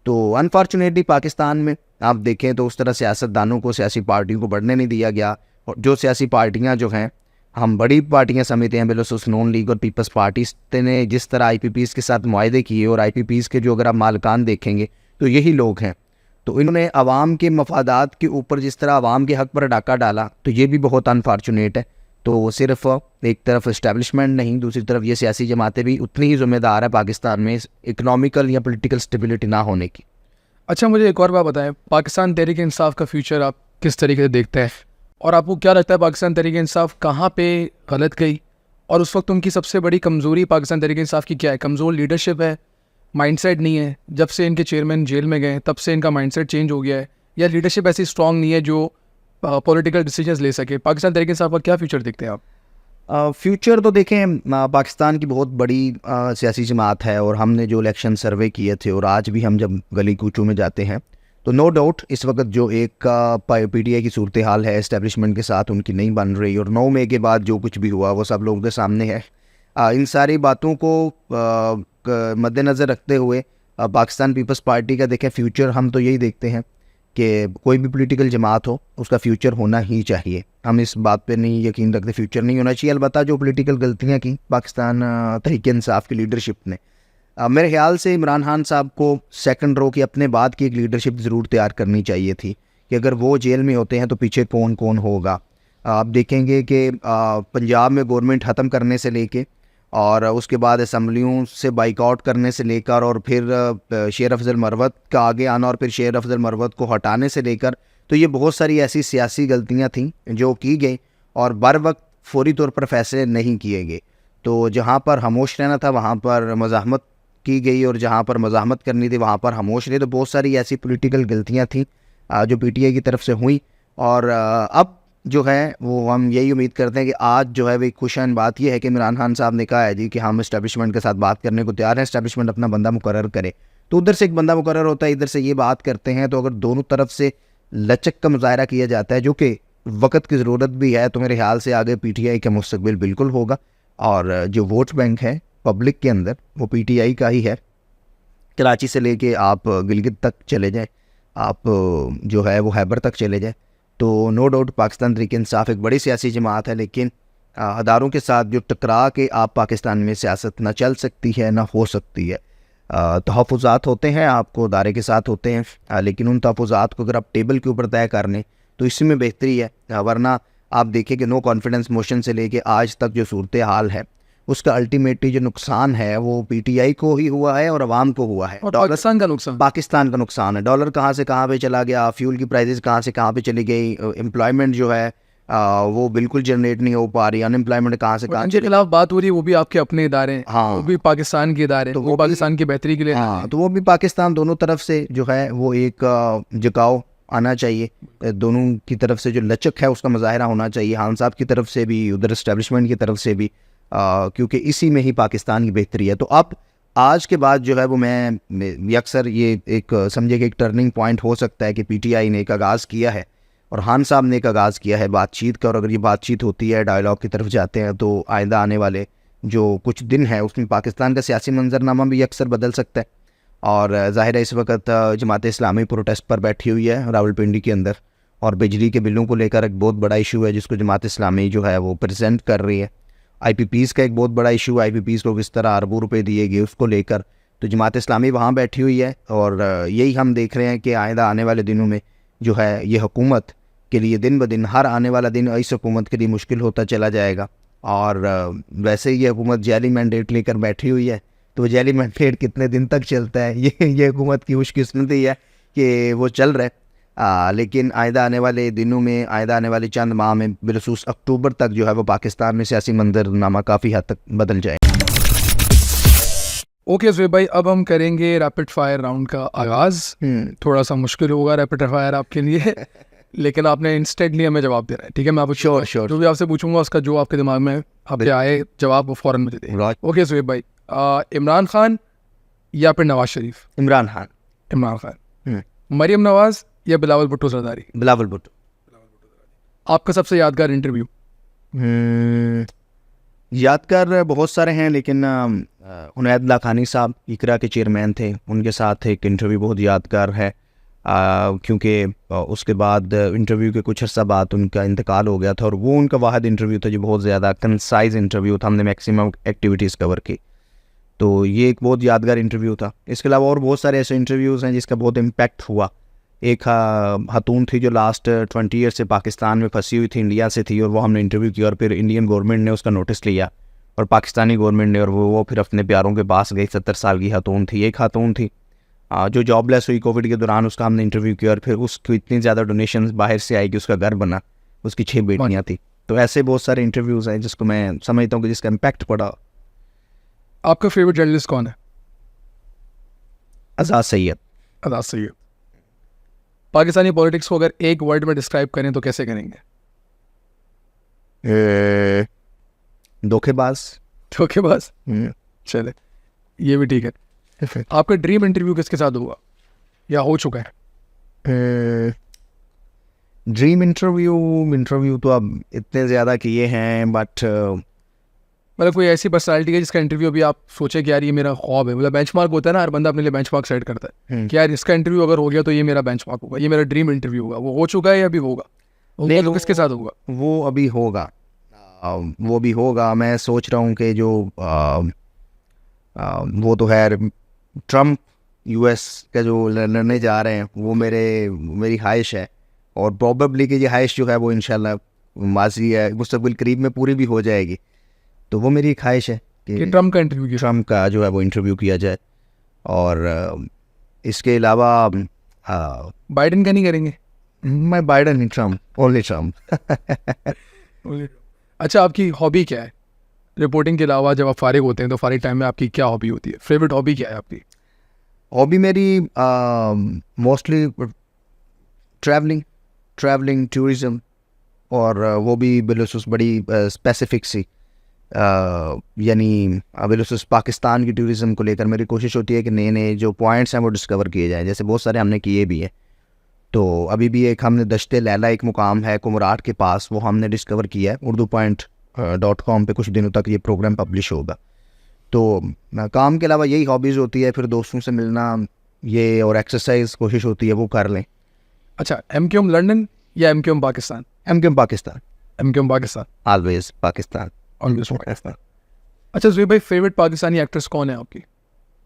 تو انفارچونیٹلی پاکستان میں آپ دیکھیں تو اس طرح سیاستدانوں کو, سیاسی پارٹیوں کو بڑھنے نہیں دیا گیا, اور جو سیاسی پارٹیاں جو ہیں ہم بڑی پارٹیاں سمجھتے ہیں, بالخصوص نون لیگ اور پیپلز پارٹیز نے جس طرح IPPs کے ساتھ معاہدے کیے, اور IPPs کے جو اگر آپ مالکان دیکھیں گے تو یہی لوگ ہیں, تو انہوں نے عوام کے مفادات کے اوپر جس طرح عوام کے حق پر ڈاکہ ڈالا, تو یہ بھی بہت انفارچونیٹ ہے. تو صرف ایک طرف اسٹیبلشمنٹ نہیں, دوسری طرف یہ سیاسی جماعتیں بھی اتنی ہی ذمہ دار ہیں پاکستان میں اکنامیکل یا پولیٹیکل اسٹیبلٹی نہ ہونے کی. اچھا, مجھے ایک اور بات بتائیں, پاکستان تحریک انصاف کا فیوچر آپ کس طریقے سے دیکھتے ہیں, اور آپ کو کیا لگتا ہے پاکستان تحریک انصاف کہاں پہ غلط گئی, اور اس وقت ان کی سب سے بڑی کمزوری پاکستان تحریک انصاف کی کیا ہے؟ کمزور لیڈرشپ ہے, مائنڈ سیٹ نہیں ہے, جب سے ان کے چیئرمین جیل میں گئے تب سے ان کا مائنڈ سیٹ چینج ہو گیا ہے, یا لیڈرشپ ایسی اسٹرانگ نہیں ہے جو پولیٹیکل ڈیسیجنز لے سکے؟ پاکستان تحریک انصاف کا کیا فیوچر دیکھتے ہیں آپ؟ فیوچر تو دیکھیں, پاکستان کی بہت بڑی سیاسی جماعت ہے, اور ہم نے جو الیکشن سروے کیے تھے, اور آج بھی ہم جب گلی کوچوں میں جاتے ہیں تو نو ڈاؤٹ اس وقت جو ایک PTI کی صورتحال ہے اسٹیبلشمنٹ کے ساتھ, ان کی نہیں بن رہی, اور 9 مئی کے بعد جو کچھ بھی ہوا وہ سب لوگوں کے سامنے ہے. ان ساری باتوں کو مد نظر رکھتے ہوئے پاکستان پیپلز پارٹی کا دیکھیں فیوچر, ہم تو یہی دیکھتے ہیں کہ کوئی بھی پولیٹیکل جماعت ہو اس کا فیوچر ہونا ہی چاہیے. ہم اس بات پہ نہیں یقین رکھتے فیوچر نہیں ہونا چاہیے. البتہ جو پولیٹیکل غلطیاں کی پاکستان تحریک انصاف کی لیڈرشپ نے, میرے خیال سے عمران خان صاحب کو سیکنڈ رو کی اپنے بعد کی ایک لیڈرشپ ضرور تیار کرنی چاہیے تھی, کہ اگر وہ جیل میں ہوتے ہیں تو پیچھے کون کون ہوگا. آپ دیکھیں گے کہ پنجاب میں گورنمنٹ ختم کرنے سے لے کے, اور اس کے بعد اسمبلیوں سے بائیک آؤٹ کرنے سے لے کر, اور پھر شیر افضل مروت کا آگے آنا, اور پھر شیر افضل مروت کو ہٹانے سے لے کر, تو یہ بہت ساری ایسی سیاسی غلطیاں تھیں جو کی گئیں, اور بر وقت فوری طور پر فیصلے نہیں کیے گئے. تو جہاں پر خاموش رہنا تھا وہاں پر مزاحمت کی گئی, اور جہاں پر مزاحمت کرنی تھی وہاں پر خاموش رہے. تو بہت ساری ایسی پولیٹیکل غلطیاں تھیں جو PTI کی طرف سے ہوئیں, اور اب جو ہے وہ ہم یہی امید کرتے ہیں کہ آج جو ہے وہ خوشان بات یہ ہے کہ عمران خان صاحب نے کہا ہے جی کہ ہم اسٹیبلشمنٹ کے ساتھ بات کرنے کو تیار ہیں, اسٹیبلشمنٹ اپنا بندہ مقرر کرے. تو ادھر سے ایک بندہ مقرر ہوتا ہے, ادھر سے یہ بات کرتے ہیں, تو اگر دونوں طرف سے لچک کا مظاہرہ کیا جاتا ہے جو کہ وقت کی ضرورت بھی ہے, تو میرے خیال سے آگے PTI کا مستقبل بالکل ہوگا. اور جو ووٹ بینک ہے پبلک کے اندر وہ PTI کا ہی ہے. کراچی سے لے کے آپ گلگت تک چلے جائیں, آپ جو ہے وہ خیبر تک چلے جائیں, تو نو ڈاؤٹ پاکستان تحریک انصاف ایک بڑی سیاسی جماعت ہے, لیکن اداروں کے ساتھ جو ٹکرا کے آپ پاکستان میں سیاست نہ چل سکتی ہے نہ ہو سکتی ہے. تحفظات ہوتے ہیں آپ کو ادارے کے ساتھ ہوتے ہیں, لیکن ان تحفظات کو اگر آپ ٹیبل کے اوپر طے کر لیں تو اسی میں بہتری ہے. ورنہ آپ دیکھیں کہ نو کانفیڈنس موشن سے لے کے آج تک جو صورتحال ہے اس کا الٹیمیٹلی جو نقصان ہے وہ PTI کو ہی ہوا ہے اور عوام کو ہوا ہے. اور پاکستان کا نقصان ہے. ڈالر کہاں سے کہاں پہ چلا گیا, فیول کی پرائزز کہاں سے کہاں پہ چلی گئی, امپلائمنٹ جو ہے وہ بالکل جنریٹ نہیں ہو پا رہی, ان امپلائمنٹ کہاں سے کہاں. جن کے خلاف بات ہو رہی ہے وہ بھی آپ کے اپنے ادارے ہیں, ہاں وہ بھی پاکستان کے ادارے, تو وہ پاکستان کی بہتری کے لیے, ہاں تو وہ بھی پاکستان دونوں طرف سے جو ہے وہ ایک جھکاؤ آنا چاہیے, دونوں کی طرف سے جو لچک ہے اس کا مظاہرہ ہونا چاہیے, خان صاحب کی طرف سے بھی, ادھر اسٹیبلشمنٹ کی طرف سے بھی, کیونکہ اسی میں ہی پاکستان کی بہتری ہے. تو اب آج کے بعد جو ہے وہ میں اکثر یہ ایک سمجھے کہ ایک ٹرننگ پوائنٹ ہو سکتا ہے کہ PTI نے ایک آغاز کیا ہے, اور خان صاحب نے ایک آغاز کیا ہے بات چیت کا, اور اگر یہ بات چیت ہوتی ہے, ڈائلاگ کی طرف جاتے ہیں, تو آئندہ آنے والے جو کچھ دن ہیں اس میں پاکستان کا سیاسی منظرنامہ بھی اکثر بدل سکتا ہے. اور ظاہر ہے اس وقت جماعت اسلامی پروٹیسٹ پر بیٹھی ہوئی ہے راولپنڈی کے اندر, اور بجلی کے بلوں کو لے کر ایک بہت بڑا ایشو ہے جس کو جماعت اسلامی جو ہے وہ پریزنٹ کر رہی ہے. آئی پی پیز کا ایک بہت بڑا ایشو ہے, آئی پی پیز کو کس طرح اربوں روپے دیے گئے اس کو لے کر, تو جماعت اسلامی وہاں بیٹھی ہوئی ہے. اور یہی ہم دیکھ رہے ہیں کہ آئندہ آنے والے دنوں میں جو ہے یہ حکومت کے لیے دن بدن ہر آنے والا دن اس حکومت کے لیے مشکل ہوتا چلا جائے گا. اور ویسے ہی یہ حکومت جعلی مینڈیٹ لے کر بیٹھی ہوئی ہے, تو جعلی مینڈیٹ کتنے دن تک چلتا ہے یہ حکومت کی خوش قسمتی ہے کہ وہ چل رہا ہے. لیکن آئندہ آنے والے دنوں میں, آئندہ آنے والے چند ماہ میں, بالخصوص اکتوبر تک جو ہے وہ پاکستان میں سیاسی منظرنامہ کافی حد تک بدل جائے. اوکے زہیب بھائی, اب ہم کریں گے ریپڈ فائر راؤنڈ کا آغاز. تھوڑا سا مشکل ہوگا ریپڈ فائر آپ کے لیے, لیکن آپ نے انسٹنٹلی ہمیں جواب دینا ہے, ٹھیک ہے؟ میں آپ شور جو بھی آپ سے پوچھوں گا اس کا جو آپ کے دماغ میں آپ کے آئے جواب وہ فوراً مجھے دیں. اوکے زہیب بھائی, عمران خان یا پھر نواز شریف؟ عمران خان. عمران خان. مریم نواز یا بلاول بھٹو زرداری؟ بلاول بھٹو. آپ کا سب سے یادگار انٹرویو؟ یادگار بہت سارے ہیں, لیکن عنید لاکھانی صاحب اقرا کے چیئرمین تھے, ان کے ساتھ ایک انٹرویو بہت یادگار ہے, کیونکہ اس کے بعد انٹرویو کے کچھ عرصہ بعد ان کا انتقال ہو گیا تھا, اور وہ ان کا واحد انٹرویو تھا جو بہت زیادہ کنسائز انٹرویو تھا, ہم نے میکسیمم ایکٹیویٹیز کور کی, تو یہ ایک بہت یادگار انٹرویو تھا. اس کے علاوہ اور بہت سارے ایسے انٹرویوز ہیں جس کا بہت امپیکٹ ہوا. ایک خاتون تھی جو لاسٹ 20 ایئر سے پاکستان میں پھنسی ہوئی تھی, انڈیا سے تھی, اور وہ ہم نے انٹرویو کیا, اور پھر انڈین گورنمنٹ نے اس کا نوٹس لیا, اور پاکستانی گورنمنٹ نے, اور وہ پھر اپنے پیاروں کے پاس گئی. 70 سال کی خاتون تھی. ایک خاتون تھی جو جاب لیس ہوئی کووڈ کے دوران, اس کا ہم نے انٹرویو کیا, اور پھر اس کو اتنی زیادہ ڈونیشنز باہر سے آئی کہ اس کا گھر بنا, اس کی 6 بیٹیاں تھیں. تو ایسے بہت سارے انٹرویوز ہیں جس کو میں سمجھتا ہوں کہ جس کا امپیکٹ پڑا. آپ کا فیوریٹ جرنلسٹ کون ہے؟ آزاد سید. آزاد سید. پاکستانی پولیٹکس کو اگر ایک ورڈ میں ڈسکرائب کریں تو کیسے کریں گے؟ دھوکے باز. دھوکے باز. چلے, یہ بھی ٹھیک ہے. آپ کا ڈریم انٹرویو کس کے ساتھ ہوا یا ہو چکا ہے؟ ڈریم انٹرویو تو اب اتنے زیادہ کیے ہیں, بٹ مطلب کوئی ایسی پرسنالٹی ہے جس کا انٹرویو ابھی آپ سوچے کہ یار یہ میرا خواب ہے, مطلب بینچ مارک ہوتا ہے نا, ہر بندہ اپنے لیے بینچ مارک سیٹ کرتا ہے کہ یار اس کا انٹرویو اگر ہو گیا تو یہ میرا بینچ مارک ہوگا, یہ میرا ڈریم انٹرویو ہوگا. وہ ہو چکا ہے یا ابھی ہوگا؟ نہیں, کس کے ساتھ ہوگا؟ وہ ابھی ہوگا, وہ بھی ہوگا. میں سوچ رہا ہوں کہ جو وہ تو ہے ٹرمپ US کا جو لڑنے جا رہے ہیں, وہ میری خواہش ہے, اور پروبیبلی کہ یہ خواہش جو ہے وہ انشاءاللہ ماضی ہے مستقبل قریب میں پوری بھی ہو جائے گی. تو وہ میری خواہش ہے کہ ٹرمپ کا جو ہے وہ انٹرویو کیا جائے. اور اس کے علاوہ بائیڈن کا نہیں کریں گے؟ میں بائیڈن نہیں, ٹرمپ, اونلی ٹرمپ. اچھا, آپ کی ہابی کیا ہے رپورٹنگ کے علاوہ؟ جب آپ فارغ ہوتے ہیں تو فارغ ٹائم میں آپ کی کیا ہابی ہوتی ہے؟ فیوریٹ ہابی کیا ہے آپ کی؟ ہابی میری موسٹلی ٹریولنگ ٹورزم, اور وہ بھی بالخصوص بڑی اسپیسیفک سی, یعنی بالخصوص پاکستان کی ٹورزم کو لے کر میری کوشش ہوتی ہے کہ نئے جو پوائنٹس ہیں وہ ڈسکور کیے جائیں. جیسے بہت سارے ہم نے کیے بھی ہیں, تو ابھی بھی ایک ہم نے دشت لیلا ایک مقام ہے کمراٹ کے پاس, وہ ہم نے ڈسکور کیا ہے. urdu.com پہ کچھ دنوں تک یہ پروگرام پبلش ہوگا. تو کام کے علاوہ یہی ہابیز ہوتی ہے, پھر دوستوں سے ملنا یہ, اور ایکسرسائز کوشش ہوتی ہے وہ کر لیں. اچھا, MQM لنڈن یا MQM Pakistan? MQM Pakistan. MQM Pakistan. Always Pakistan. اچھا زہیب بھائی, فیوریٹ پاکستانی ایکٹریس کون ہے آپ کی؟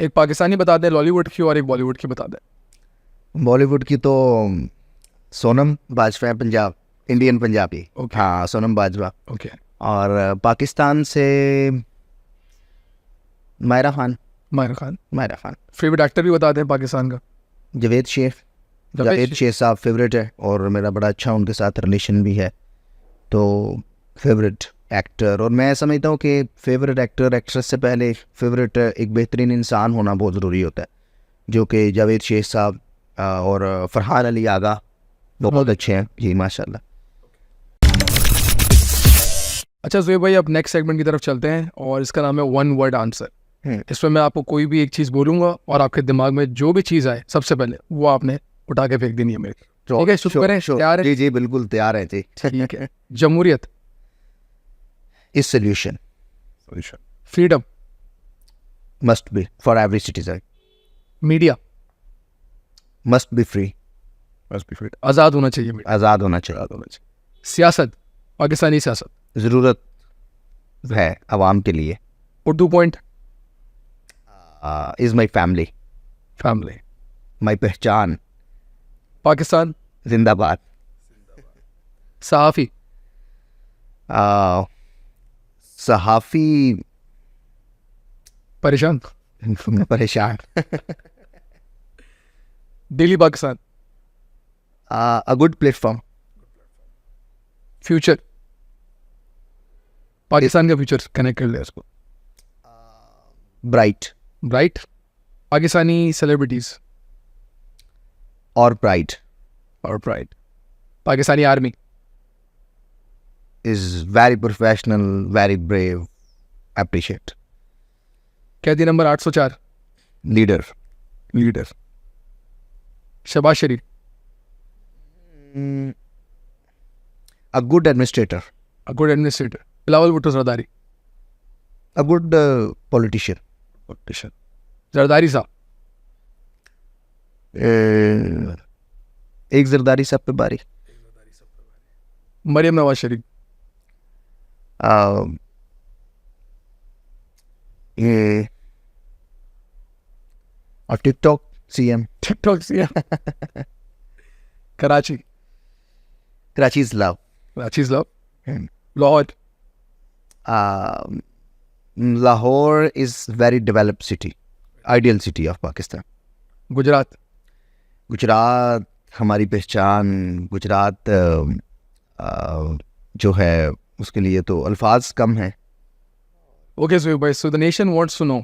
ایک پاکستانی بتا دیں لالی ووڈ کی, اور ایک بالی ووڈ کی بتا دیں. بالی ووڈ کی تو سونم باجوہ, پنجاب, انڈین پنجابی. ہاں, سونم باجوہ. اوکے. اور پاکستان سے ماہرہ خان. فیوریٹ ایکٹر بھی بتا دیں پاکستان کا. جاوید شیخ صاحب فیوریٹ ہے, اور میرا بڑا اچھا ان کے ساتھ ریلیشن بھی ہے, تو فیوریٹ ایکٹر. اور میں سمجھتا ہوں کہ فیوریٹ ایکٹر ایکٹریس سے پہلے فیوریٹ ایک بہترین انسان ہونا بہت ضروری ہوتا ہے, جو کہ جاوید شیخ صاحب اور فرحان علی آغا بہت اچھے ہیں جی, ماشاء اللہ. اچھا زہیب بھائی, اب نیکسٹ سیگمنٹ کی طرف چلتے ہیں, اور اس کا نام ہے ون ورڈ آنسر. اس میں آپ کو کوئی بھی ایک چیز بولوں گا, اور آپ کے دماغ میں جو بھی چیز آئے سب سے پہلے وہ آپ نے اٹھا کے پھینک دینی ہے میرے. ٹھیک ہے شروع کریں, تیار ہے؟ جی جی بالکل تیار ہے جی. ٹھیک ہے. جمہوریت is solution. Freedom must be for every citizen. Media must be free. آزاد ہونا چاہیے. آزاد ہونا چاہیے. سیاست پاکستانی سیاست ضرورت ہے عوام کے لیے. Urdu point is my family. Family my پہچان. پاکستان زندہ باد. صحافی صحافی پریشان پریشان. Daily Pakistan a good platform. Future Pakistan کا فیوچر کنیکٹ کر لیا اس کو. bright برائٹ پاکستانی سیلیبریٹیز اور bright اور bright. Pakistani army is very professional, very brave, appreciate. قیدی number 804 leader. Leader. Shehbaz Sharif a good administrator. Good administrator. Bilawal Bhutto Zardari a good politician. Zardari sahab ایک زرداری صاحب پہ باری. مریم نواز شریف یہ اور TikTok C M. TikTok سے Karachi Karachi is love. Karachi's love. Lahore Lahore is very developed city, ideal city of Pakistan. Gujrat Gujrat ہماری پہچان. گجرات جو ہے اس کے لیے تو الفاظ کم ہیں. اوکے سہیب بھائی, so the nation wants to know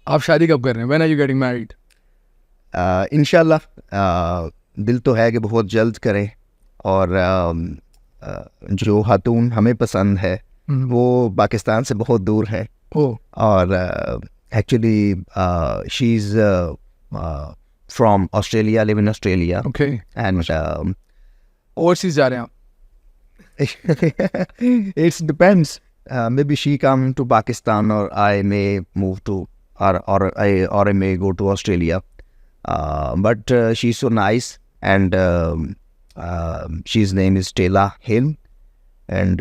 آپ شادی کب کر رہے ہیں؟ When are you getting married? انشاءاللہ دل تو ہے کہ بہت جلد کریں, اور جو خاتون ہمیں پسند ہے وہ پاکستان سے بہت دور ہے, اور actually she is from Australia, live in Australia. Okay, and overseas جا رہے ہیں آپ؟ it depends. Maybe she come to Pakistan, or I may move to, or I may go to Australia. But she's so nice, and she's name is Taylor Hill, and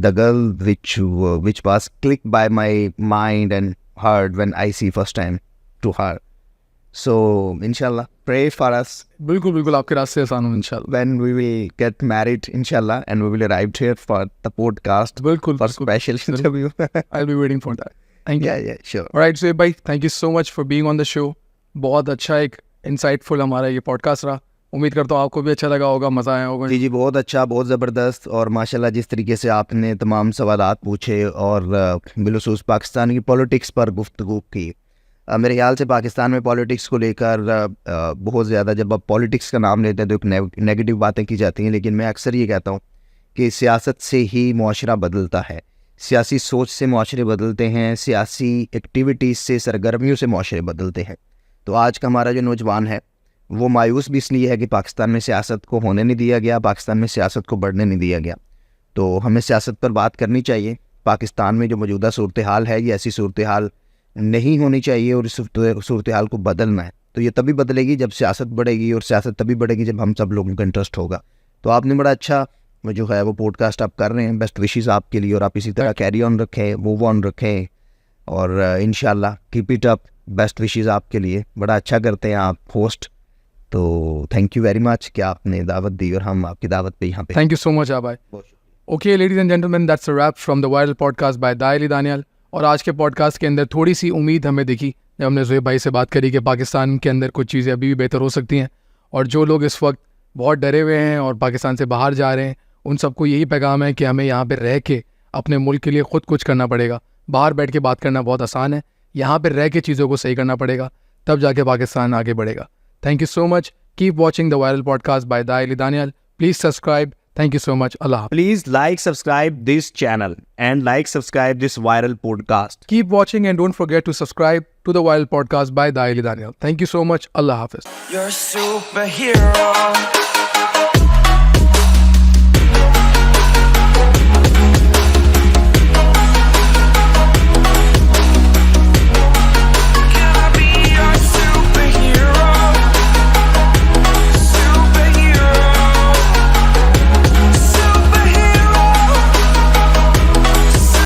the girl which was clicked by my mind and heart when I see first time to her. So inshallah pray for us. بالکل بالکل آپ کے راستے آسان ہوں انشاءاللہ. When we will get married inshallah, and we will arrive here for the podcast. بالکل For special interview. I'll be waiting for that. Thank you. Yeah, sure. Alright Suhaib بھائی, thank you so much for being on the show. بہت اچھا ایک insight فل ہمارا یہ pod cost رہا. امید کرتا ہوں آپ کو بھی اچھا لگا ہوگا, مزہ آیا ہوگا. جی بہت اچھا, بہت زبردست, اور ماشاءاللہ جس طریقے سے آپ نے تمام سوالات پوچھے اور بالخصوص پاکستان کی پولیٹکس پر گفتگو کی. میرے خیال سے پاکستان میں پولیٹکس کو لے کر بہت زیادہ, جب آپ پولیٹکس کا نام لیتے ہیں تو ایک نیگیٹو باتیں کی جاتی ہیں, لیکن میں اکثر یہ کہتا ہوں کہ سیاست سے ہی معاشرہ بدلتا ہے. سیاسی سوچ سے معاشرے بدلتے ہیں, سیاسی ایکٹیویٹیز سے, سرگرمیوں سے معاشرے بدلتے ہیں. تو آج کا ہمارا جو نوجوان ہے وہ مایوس بھی اس لیے ہے کہ پاکستان میں سیاست کو ہونے نہیں دیا گیا, پاکستان میں سیاست کو بڑھنے نہیں دیا گیا. تو ہمیں سیاست پر بات کرنی چاہیے. پاکستان میں جو موجودہ صورتحال ہے یہ ایسی صورتحال نہیں ہونی چاہیے, اور اس صورتحال کو بدلنا ہے. تو یہ تبھی بدلے گی جب سیاست بڑھے گی, اور سیاست تبھی بڑھے گی جب ہم سب لوگوں کا انٹرسٹ ہوگا. تو آپ نے بڑا اچھا جو ہے وہ پوڈ کاسٹ آپ کر رہے ہیں. بیسٹ وشیز آپ کے لیے, اور آپ اسی طرح کیری آن رکھیں, موو آن رکھیں, اور انشاءاللہ keep it up. Best wishes آپ کے لیے. بڑا اچھا کرتے ہیں آپ ہوسٹ. تو تھینک یو ویری مچ کہ آپ نے دعوت دی, اور ہم آپ کی دعوت پہ یہاں پہ. تھینک یو سو مچ آبھائی. Okay ladies and gentleman, that's a wrap from the viral podcast by the Ali Daniyal. اور آج کے پوڈ کاسٹ کے اندر تھوڑی سی امید ہمیں دکھی جب ہم نے زہیب بھائی سے بات کری کہ پاکستان کے اندر کچھ چیزیں ابھی بھی بہتر ہو سکتی ہیں, اور جو لوگ اس وقت بہت ڈرے ہوئے ہیں اور پاکستان سے باہر جا رہے ہیں ان سب کو یہی پیغام ہے کہ ہمیں یہاں پہ رہ کے اپنے ملک کے لیے خود کچھ کرنا پڑے گا. باہر بیٹھ کے بات کرنا بہت آسان ہے, یہاں پہ رہ کے چیزوں کو صحیح کرنا پڑے گا, تب جا کے پاکستان آگے بڑھے گا. Thank you so much. Keep watching the viral podcast by the Ali Daniyal. Please subscribe. Thank you so much. Allah Hafiz. Please like, subscribe this channel and like, subscribe this viral podcast. Keep watching and don't forget to subscribe to the Viral Podcast by Daili Daniel. Thank you so much. Allah Hafiz. You're a superhero.